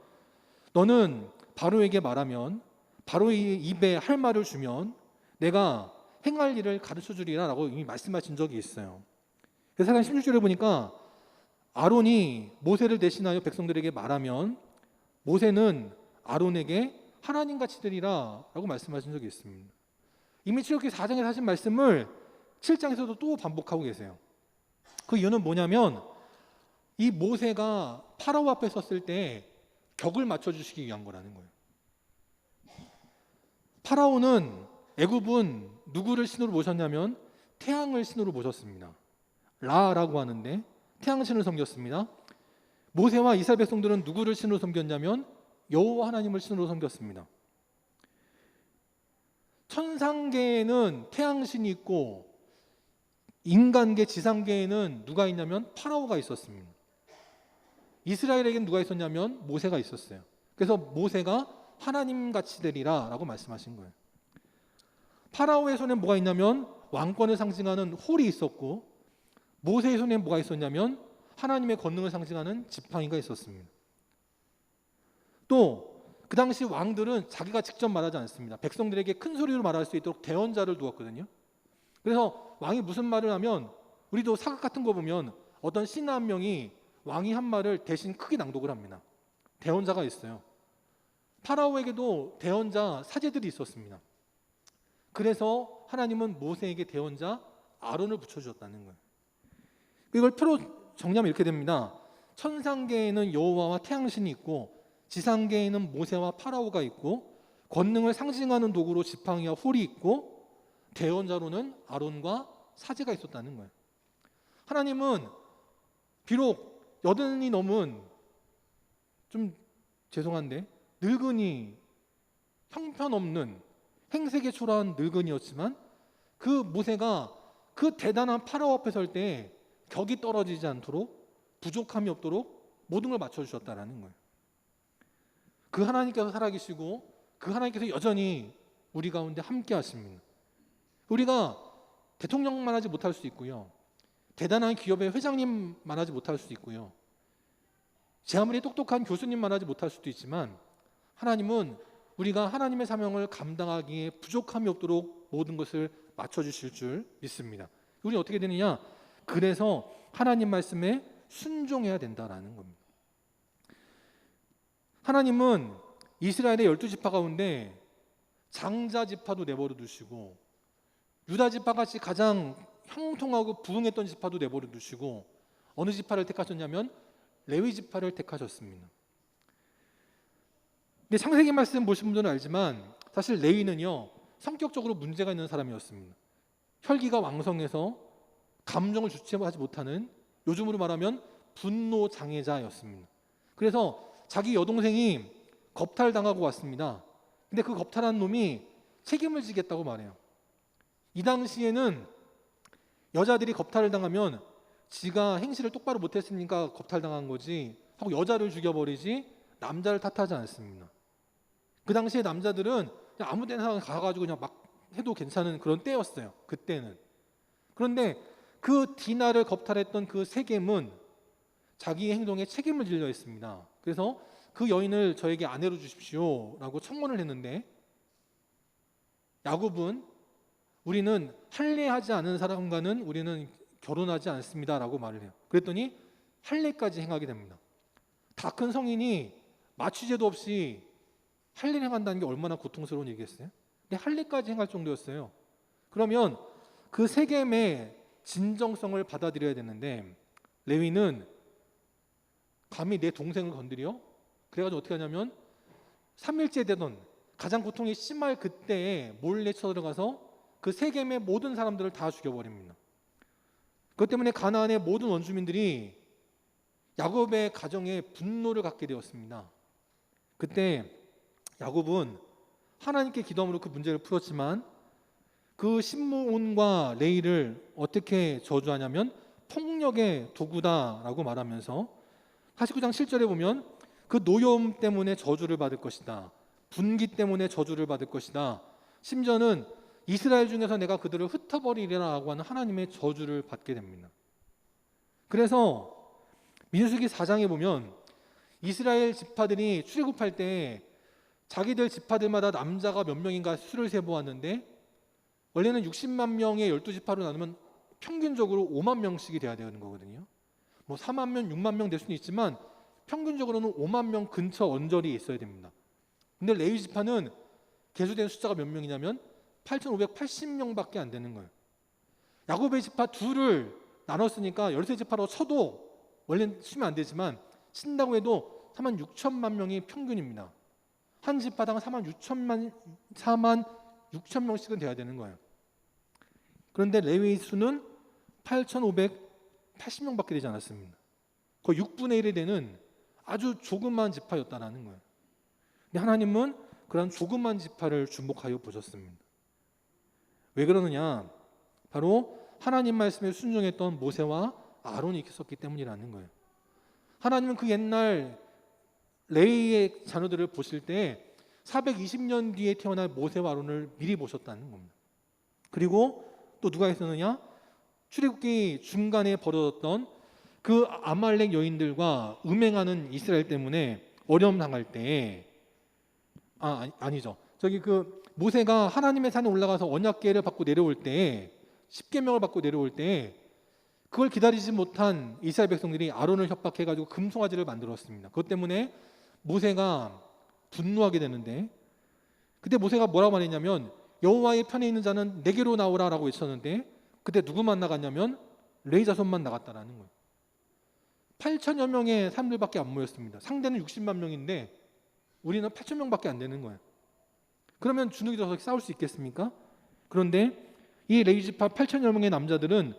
너는 바로에게 말하면 바로의 입에 할 말을 주면 내가 행할 일을 가르쳐 주리라 라고 이미 말씀하신 적이 있어요. 4장 16절에 보니까 아론이 모세를 대신하여 백성들에게 말하면 모세는 아론에게 하나님같이 되리라 라고 말씀하신 적이 있습니다. 이미 출애굽기 4장에서 하신 말씀을 7장에서도 또 반복하고 계세요. 그 이유는 뭐냐면 이 모세가 파라오 앞에 섰을 때 격을 맞춰주시기 위한 거라는 거예요. 파라오는 애굽은 누구를 신으로 모셨냐면 태양을 신으로 모셨습니다. 라라고 하는데 태양신을 섬겼습니다. 모세와 이스라엘 백성들은 누구를 신으로 섬겼냐면 여호와 하나님을 신으로 섬겼습니다. 천상계에는 태양신이 있고 인간계 지상계에는 누가 있냐면 파라오가 있었습니다. 이스라엘에게는 누가 있었냐면 모세가 있었어요. 그래서 모세가 하나님같이 되리라 라고 말씀하신 거예요. 파라오의 손에 뭐가 있냐면 왕권을 상징하는 홀이 있었고 모세의 손에 뭐가 있었냐면 하나님의 권능을 상징하는 지팡이가 있었습니다. 또 그 당시 왕들은 자기가 직접 말하지 않습니다. 백성들에게 큰 소리로 말할 수 있도록 대언자를 두었거든요. 그래서 왕이 무슨 말을 하면 우리도 사극 같은 거 보면 어떤 신하 한 명이 왕이 한 말을 대신 크게 낭독을 합니다. 대언자가 있어요. 파라오에게도 대언자 사제들이 있었습니다. 그래서 하나님은 모세에게 대언자 아론을 붙여주셨다는 거예요. 이걸 표로 정리하면 이렇게 됩니다. 천상계에는 여호와와 태양신이 있고 지상계에는 모세와 파라오가 있고 권능을 상징하는 도구로 지팡이와 홀이 있고 대언자로는 아론과 사제가 있었다는 거예요. 하나님은 비록 80이 넘은 좀 죄송한데 늙은이 형편없는 행색에 초라한 늙은이였지만 그 모세가 그 대단한 파라오 앞에 설 때 격이 떨어지지 않도록 부족함이 없도록 모든 걸 맞춰주셨다는 거예요. 그 하나님께서 살아계시고 그 하나님께서 여전히 우리 가운데 함께 하십니다. 우리가 대통령만 하지 못할 수 있고요. 대단한 기업의 회장님만 하지 못할 수 있고요. 제 아무리 똑똑한 교수님만 하지 못할 수도 있지만 하나님은 우리가 하나님의 사명을 감당하기에 부족함이 없도록 모든 것을 맞춰주실 줄 믿습니다. 우리 어떻게 되느냐? 그래서 하나님 말씀에 순종해야 된다라는 겁니다. 하나님은 이스라엘의 12지파 가운데 장자 지파도 내버려 두시고 유다 지파같이 가장 형통하고 부흥했던 지파도 내버려 두시고 어느 지파를 택하셨냐면 레위 지파를 택하셨습니다. 근데 창세기 말씀 보신 분들은 알지만 사실 레위는요 성격적으로 문제가 있는 사람이었습니다. 혈기가 왕성해서 감정을 주체하지 못하는 요즘으로 말하면 분노 장애자였습니다. 그래서 자기 여동생이 겁탈당하고 왔습니다. 근데 그 겁탈한 놈이 책임을 지겠다고 말해요. 이 당시에는 여자들이 겁탈을 당하면 지가 행실을 똑바로 못했으니까 겁탈당한 거지 하고 여자를 죽여버리지 남자를 탓하지 않습니다. 그 당시에 남자들은 그냥 아무 데나 가가지고 그냥 막 해도 괜찮은 그런 때였어요. 그때는. 그런데 그 디나를 겁탈했던 그 세겜은 자기의 행동에 책임을 지려 했습니다. 그래서 그 여인을 저에게 아내로 주십시오 라고 청혼을 했는데 야곱은 우리는 할례하지 않은 사람과는 우리는 결혼하지 않습니다 라고 말을 해요. 그랬더니 할례까지 행하게 됩니다. 다 큰 성인이 마취제도 없이 할례를 행한다는 게 얼마나 고통스러운 얘기겠어요? 근데 할례까지 행할 정도였어요. 그러면 그 세겜의 진정성을 받아들여야 되는데 레위는 감히 내 동생을 건드려? 그래가지고 어떻게 하냐면 3일째 되던 가장 고통이 심할 그때에 몰래 쳐들어가서 그 세겜의 모든 사람들을 다 죽여버립니다. 그것 때문에 가나안의 모든 원주민들이 야곱의 가정에 분노를 갖게 되었습니다. 그때 야곱은 하나님께 기도함으로 그 문제를 풀었지만 그 시므온과 레위를 어떻게 저주하냐면 폭력의 도구다라고 말하면서 49장 7절에 보면 그 노여움 때문에 저주를 받을 것이다. 분기 때문에 저주를 받을 것이다. 심지어는 이스라엘 중에서 내가 그들을 흩어버리리라고 하는 하나님의 저주를 받게 됩니다. 그래서 민수기 4장에 보면 이스라엘 지파들이 출애굽할 때 자기들 지파들마다 남자가 몇 명인가 수를 세보았는데 원래는 60만 명의 12지파로 나누면 평균적으로 5만 명씩이 돼야 되는 거거든요. 뭐 4만 명, 6만 명 될 수는 있지만 평균적으로는 5만 명 근처 언저리에 있어야 됩니다. 근데 레위 지파는 계수된 숫자가 몇 명이냐면 8,580명밖에 안 되는 거예요. 야곱의 지파 둘을 나눴으니까 13지파로 쳐도 원래는 치면 안 되지만 친다고 해도 4만 6천만 명이 평균입니다. 한 지파당 4만 6천 명씩은 돼야 되는 거예요. 그런데 레위 수는 8,580명밖에 되지 않았습니다. 거의 6분의 1이 되는 아주 조그만 지파였다라는 거예요. 근데 하나님은 그런 조그만 지파를 주목하여 보셨습니다. 왜 그러느냐? 바로 하나님 말씀에 순종했던 모세와 아론이 있었기 때문이라는 거예요. 하나님은 그 옛날 레위의 자녀들을 보실 때 420년 뒤에 태어날 모세와 아론을 미리 보셨다는 겁니다. 그리고 또 누가 있었느냐? 출애굽기 중간에 벌어졌던 그 아말렉 여인들과 음행하는 이스라엘 때문에 어려움 당할 때 아니죠. 저기 그 모세가 하나님의 산에 올라가서 언약궤를 받고 내려올 때 10계명을 받고 내려올 때 그걸 기다리지 못한 이스라엘 백성들이 아론을 협박해가지고 금송아지를 만들었습니다. 그것 때문에 모세가 분노하게 되는데 그때 모세가 뭐라고 말했냐면 여호와의 편에 있는 자는 내게로 나오라라고 외쳤는데 그때 누구만 나갔냐면 레위 자손만 나갔다라는 거예요. 8천여 명의 사람들밖에 안 모였습니다. 상대는 60만 명인데 우리는 8천 명밖에 안 되는 거예요. 그러면 주눅이 들어서 싸울 수 있겠습니까? 그런데 이 레위 지파 8천여 명의 남자들은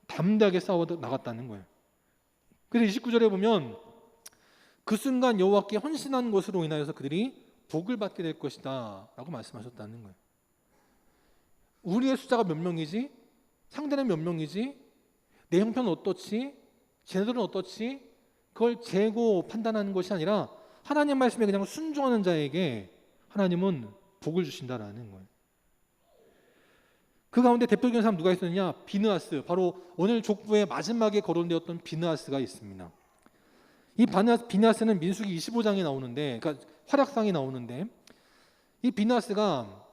담대하게 싸워 나갔다는 거예요. 그래서 29절에 보면 그 순간 여호와께 헌신한 것으로 인하여서 그들이 복을 받게 될 것이다 라고 말씀하셨다는 거예요. 우리의 숫자가 몇 명이지? 상대는 몇 명이지? 내 형편은 어떻지? 쟤네들은 어떻지? 그걸 재고 판단하는 것이 아니라 하나님 말씀에 그냥 순종하는 자에게 하나님은 복을 주신다라는 거예요. 그 가운데 대표적인 사람 누가 있었느냐? 비느하스, 바로 오늘 족보의 마지막에 거론되었던 비느하스가 있습니다. 이 비느하스는 민수기 25장에 나오는데, 그러니까 활약상이 나오는데, 이 비느하스가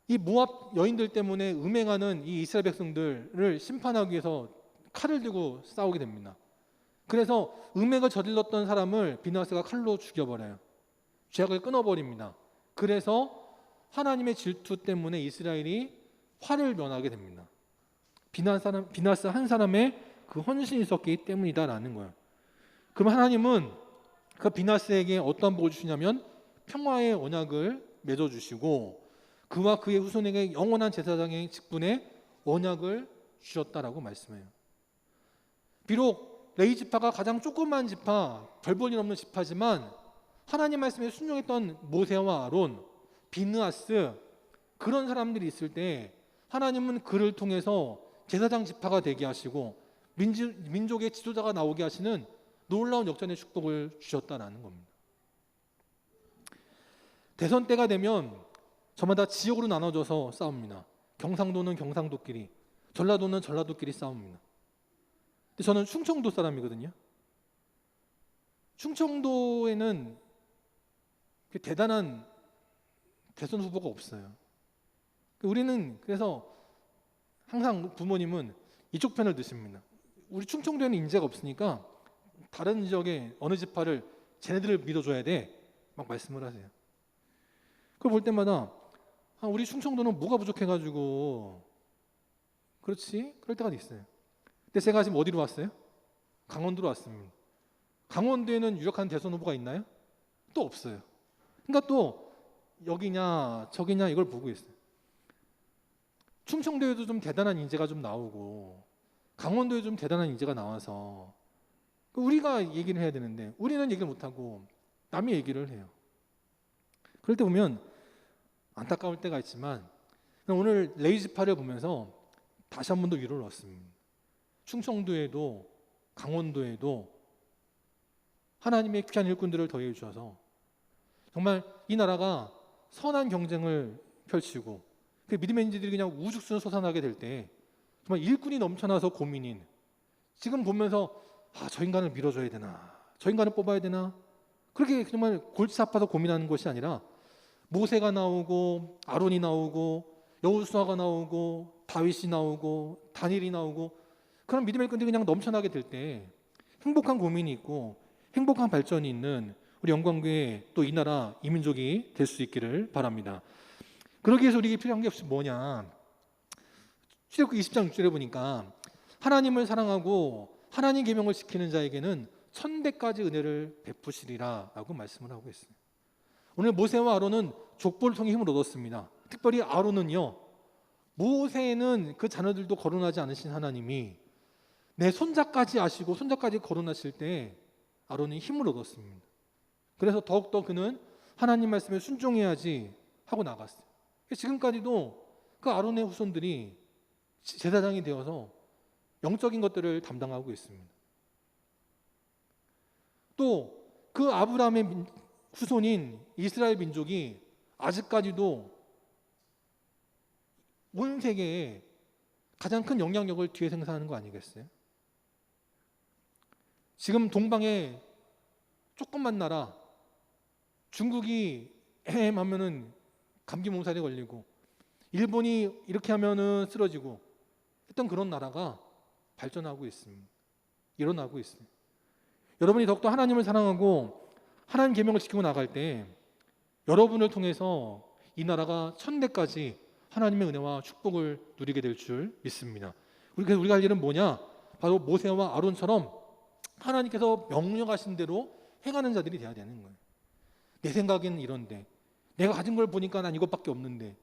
이 모압 여인들 때문에 음행하는 이 이스라엘 백성들을 심판하기 위해서 칼을 들고 싸우게 됩니다. 그래서 음행을 저질렀던 사람을 비느하스가 칼로 죽여버려요. 죄악을 끊어버립니다. 그래서 하나님의 질투 때문에 이스라엘이 화를 면하게 됩니다. 비느하스 한 사람의 그 헌신이 있었기 때문이다라는 거예요. 그럼 하나님은 그 비느하스에게 어떤 복을 주시냐면 평화의 언약을 맺어주시고 그와 그의 후손에게 영원한 제사장의 직분에 언약을 주셨다라고 말씀해요. 비록 레위 지파가 가장 조그만 지파, 별 볼 일 없는 지파지만 하나님 말씀에 순종했던 모세와 아론, 비느하스 그런 사람들이 있을 때 하나님은 그를 통해서 제사장 지파가 되게 하시고 민족의 지도자가 나오게 하시는 놀라운 역전의 축복을 주셨다라는 겁니다. 대선 때가 되면 저마다 지역으로 나눠져서 싸웁니다. 경상도는 경상도끼리, 전라도는 전라도끼리 싸웁니다. 근데 저는 충청도 사람이거든요. 충청도에는 대단한 대선 후보가 없어요. 우리는 그래서 항상 부모님은 이쪽 편을 드십니다. 우리 충청도에는 인재가 없으니까 다른 지역의 어느 지파를 쟤네들을 믿어줘야 돼 막 말씀을 하세요. 그걸 볼 때마다 우리 충청도는 뭐가 부족해가지고 그렇지? 그럴 때가 있어요. 근데 제가 지금 어디로 왔어요? 강원도로 왔습니다. 강원도에는 유력한 대선 후보가 있나요? 또 없어요. 그러니까 또 여기냐 저기냐 이걸 보고 있어요. 충청도에도 좀 대단한 인재가 좀 나오고 강원도에 좀 대단한 인재가 나와서 우리가 얘기를 해야 되는데 우리는 얘기를 못하고 남이 얘기를 해요. 그럴 때 보면 안타까울 때가 있지만 오늘 레이지파를 보면서 다시 한 번 더 위로를 얻습니다. 충청도에도 강원도에도 하나님의 귀한 일꾼들을 더해 주셔서 정말 이 나라가 선한 경쟁을 펼치고 그 믿음의 인재들이 그냥 우죽순 솟아나게 될 때 정말 일꾼이 넘쳐나서 고민인, 지금 보면서 저 인간을 밀어줘야 되나, 저 인간을 뽑아야 되나, 그렇게 정말 골치 아파서 고민하는 것이 아니라 모세가 나오고 아론이 나오고 여호수아가 나오고 다윗이 나오고 다니엘이 나오고 그런 믿음의 일꾼들이 그냥 넘쳐나게 될 때 행복한 고민이 있고 행복한 발전이 있는 우리 영광교회 또 이 나라 이 민족이 될 수 있기를 바랍니다. 그러기 위해서 우리에게 필요한 게 뭐냐, 출애굽기 20장 6절에 보니까 하나님을 사랑하고 하나님 계명을 지키는 자에게는 1000배까지 은혜를 베푸시리라 라고 말씀을 하고 있어요. 오늘 모세와 아론은 족보를 통해 힘을 얻었습니다. 특별히 아론은요, 모세는 그 자녀들도 거론하지 않으신 하나님이 내 손자까지 아시고 손자까지 거론하실 때 아론이 힘을 얻었습니다. 그래서 더욱더 그는 하나님 말씀에 순종해야지 하고 나갔어요. 지금까지도 그 아론의 후손들이 제사장이 되어서 영적인 것들을 담당하고 있습니다. 또 그 아브라함의 후손인 이스라엘 민족이 아직까지도 온 세계에 가장 큰 영향력을 뒤에 생산하는 거 아니겠어요? 지금 동방에 조금만 나라, 중국이 하면은 감기 몸살에 걸리고 일본이 이렇게 하면은 쓰러지고 했던 그런 나라가 발전하고 있습니다. 일어나고 있어요. 여러분이 더욱더 하나님을 사랑하고 하나님 계명을 지키고 나갈 때 여러분을 통해서 이 나라가 1000대까지 하나님의 은혜와 축복을 누리게 될 줄 믿습니다. 우리가 할 일은 뭐냐? 바로 모세와 아론처럼 하나님께서 명령하신 대로 행하는 자들이 돼야 되는 거예요. 내 생각에는 이런데, 내가 가진 걸 보니까 난 이것밖에 없는데,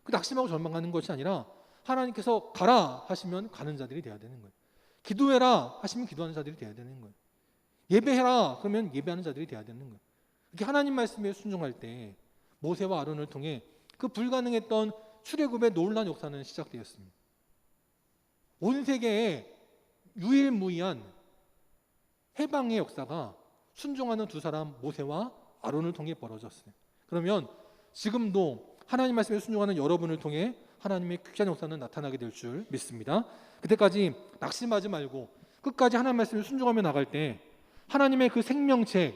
그 낙심하고 절망하는 것이 아니라 하나님께서 가라 하시면 가는 자들이 돼야 되는 거예요. 기도해라 하시면 기도하는 자들이 돼야 되는 거예요. 예배해라 그러면 예배하는 자들이 돼야 되는 거예요. 이렇게 하나님 말씀에 순종할 때 모세와 아론을 통해 그 불가능했던 출애굽의 놀라운 역사는 시작되었습니다. 온 세계에 유일무이한 해방의 역사가 순종하는 두 사람 모세와 아론을 통해 벌어졌어요. 그러면 지금도 하나님 말씀에 순종하는 여러분을 통해 하나님의 귀한 역사는 나타나게 될 줄 믿습니다. 그때까지 낙심하지 말고 끝까지 하나님 말씀에 순종하며 나갈 때 하나님의 그 생명책,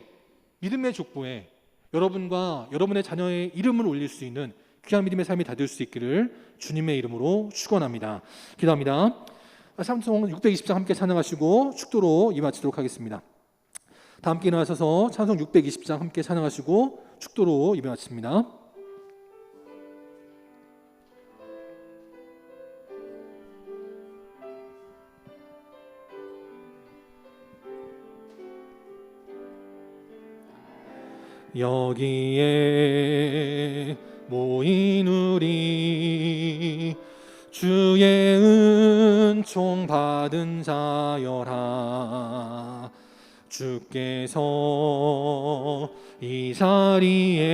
믿음의 족보에 여러분과 여러분의 자녀의 이름을 올릴 수 있는 귀한 믿음의 삶이 다 될 수 있기를 주님의 이름으로 축원합니다. 기도합니다. 찬송 620장 함께 찬양하시고 축도로 이마치도록 하겠습니다. 다 함께 일어나셔서 찬송 620장 함께 찬양하시고 축도로 이마칩니다. 여기에 모인 우리 주의 은총 받은 자여라. 주께서 이 자리에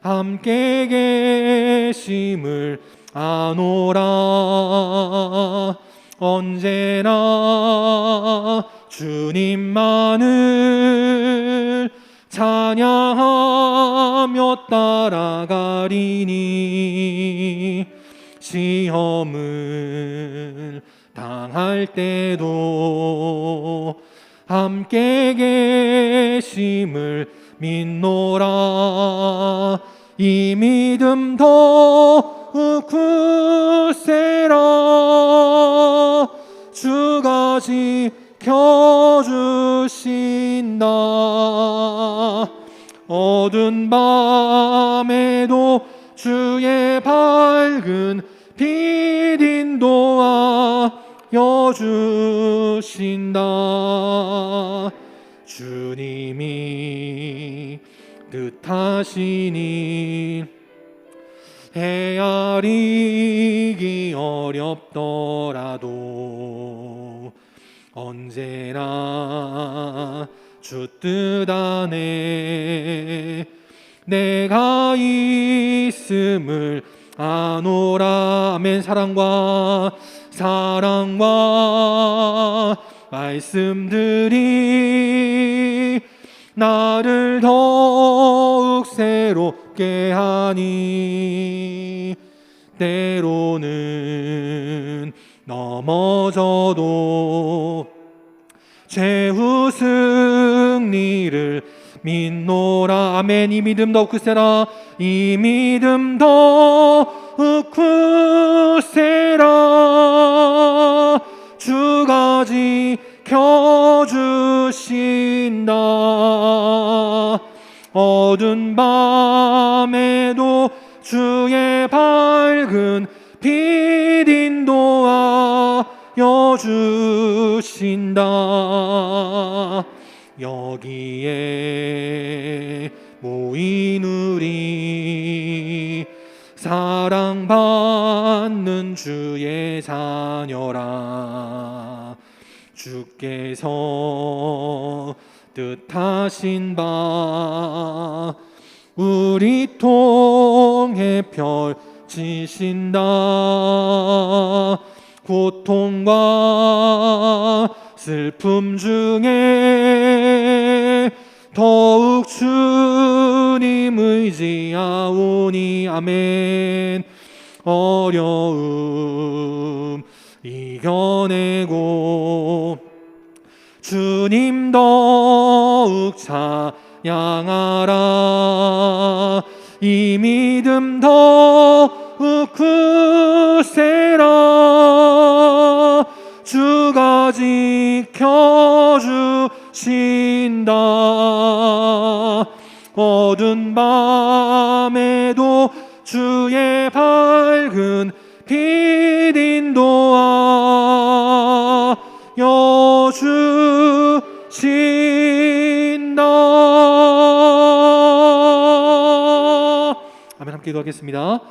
함께 계심을 아노라. 언제나 주님만을 찬양하며 따라가리니 시험을 당할 때도 함께 계심을 믿노라. 이 믿음 더욱 굳세라. 주가 지켜주신다. 어두운 밤에도 주의 밝은 빛 인도하여 주신다. 주님이 뜻하시니 헤아리기 어렵더라도 언제나 주 뜻 안에 내가 있음을 아노라. 아멘. 사랑과 말씀들이 나를 더욱 새롭게 하니 때로는 넘어져도 최후 승리를 믿노라. 아멘. 이 믿음 더욱 굳세라. 이 믿음 더욱 굳세라. 주가 지켜주신다. 어두운 밤에도 주의 밝은 빛 인도하여 주신다. 여기에 모인 우리 사랑받는 주의 자녀라. 주께서 뜻하신 바 우리 통해 펼치신다. 고통과 슬픔 중에 더욱 주님 의지하오니. 아멘. 어려움 이겨내고 주님 더욱 찬양하라. 이 믿음 더욱 굳세라. 주가 지켜주신다. 어두운 밤에도 주의 밝은 빛 인도하여 주신다. 아멘. 함께 기도하겠습니다.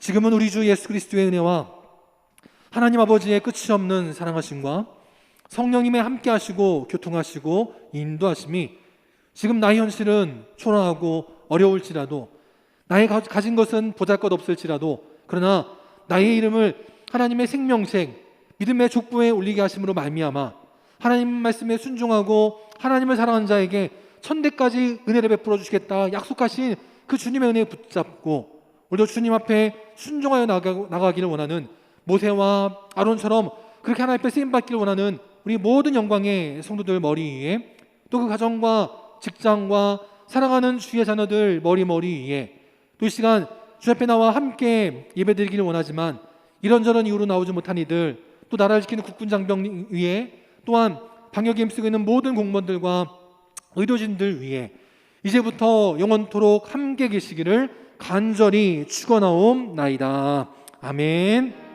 지금은 우리 주 예수 그리스도의 은혜와 하나님 아버지의 끝이 없는 사랑하심과 성령님의 함께 하시고 교통하시고 인도하심이 지금 나의 현실은 초라하고 어려울지라도, 나의 가진 것은 보잘것없을지라도, 그러나 나의 이름을 하나님의 생명책 믿음의 족보에 올리게 하심으로 말미암아 하나님 말씀에 순종하고 하나님을 사랑하는 자에게 천대까지 은혜를 베풀어 주시겠다 약속하신 그 주님의 은혜에 붙잡고 우리도 주님 앞에 순종하여 나가기를 원하는 모세와 아론처럼 그렇게 하나님 앞에 쓰임받기를 원하는 우리 모든 영광의 성도들 머리 위에, 또 그 가정과 직장과 사랑하는 주의 자녀들 머리 위에, 또 이 시간 주 앞에 나와 함께 예배드리기를 원하지만 이런저런 이유로 나오지 못한 이들, 또 나라를 지키는 국군 장병 위에, 또한 방역에 힘쓰고 있는 모든 공무원들과 의료진들 위에 이제부터 영원토록 함께 계시기를 간절히 축원하옵나이다. 아멘.